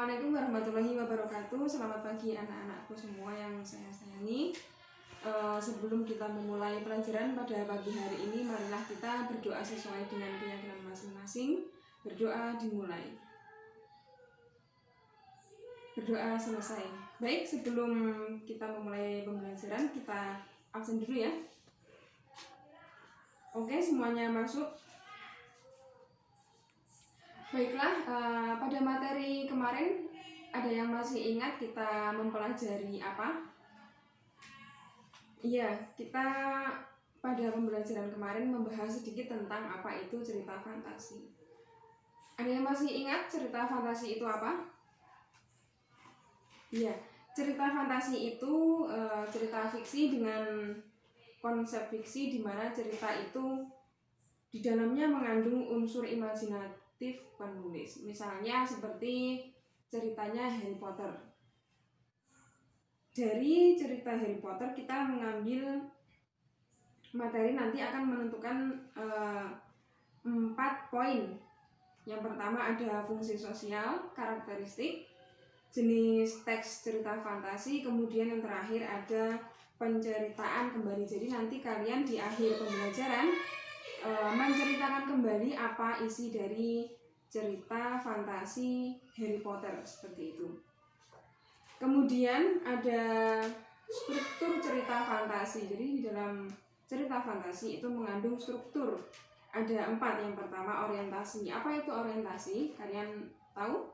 Assalamualaikum warahmatullahi wabarakatuh. Selamat pagi anak-anakku semua yang saya sayangi. Sebelum kita memulai pelajaran pada pagi hari ini, marilah kita berdoa sesuai dengan keyakinan masing-masing. Berdoa dimulai. Berdoa selesai. Baik, sebelum kita memulai pembelajaran, kita absen dulu ya. Oke, semuanya masuk. Baiklah, pada materi kemarin ada yang masih ingat kita mempelajari apa? Iya, kita pada pembelajaran kemarin membahas sedikit tentang apa itu cerita fantasi. Ada yang masih ingat cerita fantasi itu apa? Iya, cerita fantasi itu cerita fiksi dengan konsep fiksi di mana cerita itu di dalamnya mengandung unsur imajinatif penulis. Misalnya seperti ceritanya Harry Potter. Dari cerita Harry Potter kita mengambil materi nanti akan menentukan 4 poin. Yang pertama ada fungsi sosial, karakteristik, jenis teks cerita fantasi, kemudian yang terakhir ada penceritaan kembali. Jadi nanti kalian di akhir pembelajaran menceritakan kembali apa isi dari cerita fantasi Harry Potter seperti itu. Kemudian ada struktur cerita fantasi. Jadi di dalam cerita fantasi itu mengandung struktur. Ada 4. Yang pertama orientasi. Apa itu orientasi? Kalian tahu?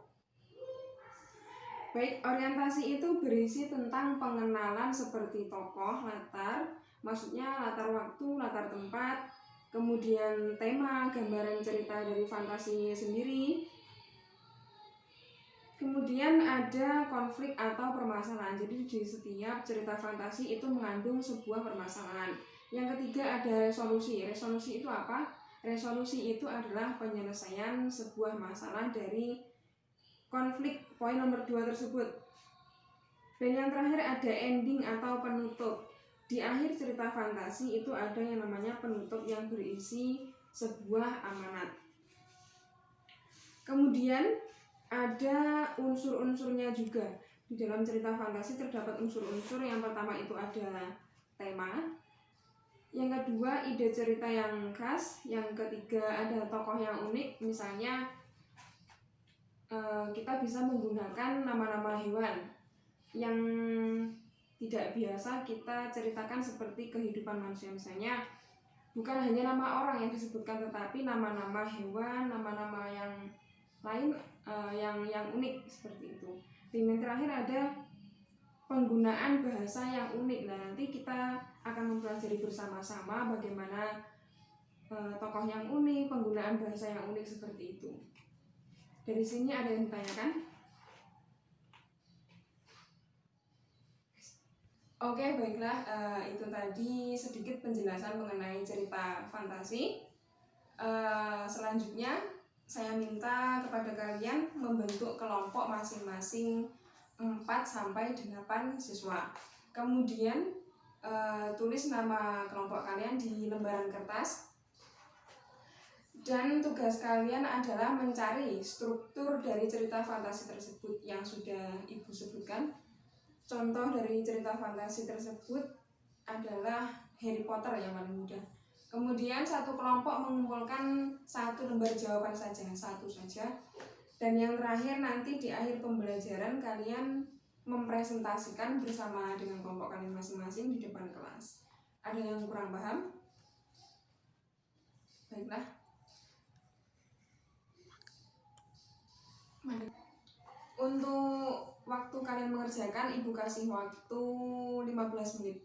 Baik, orientasi itu berisi tentang pengenalan seperti tokoh, latar, maksudnya latar waktu, latar tempat, kemudian tema, gambaran cerita dari fantasi sendiri. Kemudian ada konflik atau permasalahan. Jadi di setiap cerita fantasi itu mengandung sebuah permasalahan. Yang ketiga ada resolusi. Resolusi itu apa? Resolusi itu adalah penyelesaian sebuah masalah dari konflik poin nomor 2 tersebut. Dan yang terakhir ada ending atau penutup. Di akhir cerita fantasi itu ada yang namanya penutup yang berisi sebuah amanat. Kemudian ada unsur-unsurnya juga. Di dalam cerita fantasi terdapat unsur-unsur. Yang pertama itu ada tema. Yang kedua ide cerita yang khas. Yang ketiga ada tokoh yang unik. Misalnya kita bisa menggunakan nama-nama hewan yang tidak biasa kita ceritakan seperti kehidupan manusia. Misalnya bukan hanya nama orang yang disebutkan, tetapi nama-nama hewan, nama-nama yang lain yang unik seperti itu. Dan yang terakhir ada penggunaan bahasa yang unik. Nah, nanti kita akan mempelajari bersama-sama bagaimana tokoh yang unik, penggunaan bahasa yang unik seperti itu. Dari sini ada yang ditanyakan? Oke, baiklah, itu tadi sedikit penjelasan mengenai cerita fantasi. Selanjutnya saya minta kepada kalian membentuk kelompok masing-masing 4-8 siswa. Kemudian tulis nama kelompok kalian di lembaran kertas. Dan tugas kalian adalah mencari struktur dari cerita fantasi tersebut yang sudah Ibu sebutkan. Contoh dari cerita fantasi tersebut adalah Harry Potter yang paling mudah. Kemudian satu kelompok mengumpulkan 1 lembar jawaban saja, 1 saja. Dan yang terakhir nanti di akhir pembelajaran kalian mempresentasikan bersama dengan kelompok kalian masing-masing di depan kelas. Ada yang kurang paham? Baiklah. Untuk waktu kalian mengerjakan, Ibu kasih waktu 15 menit.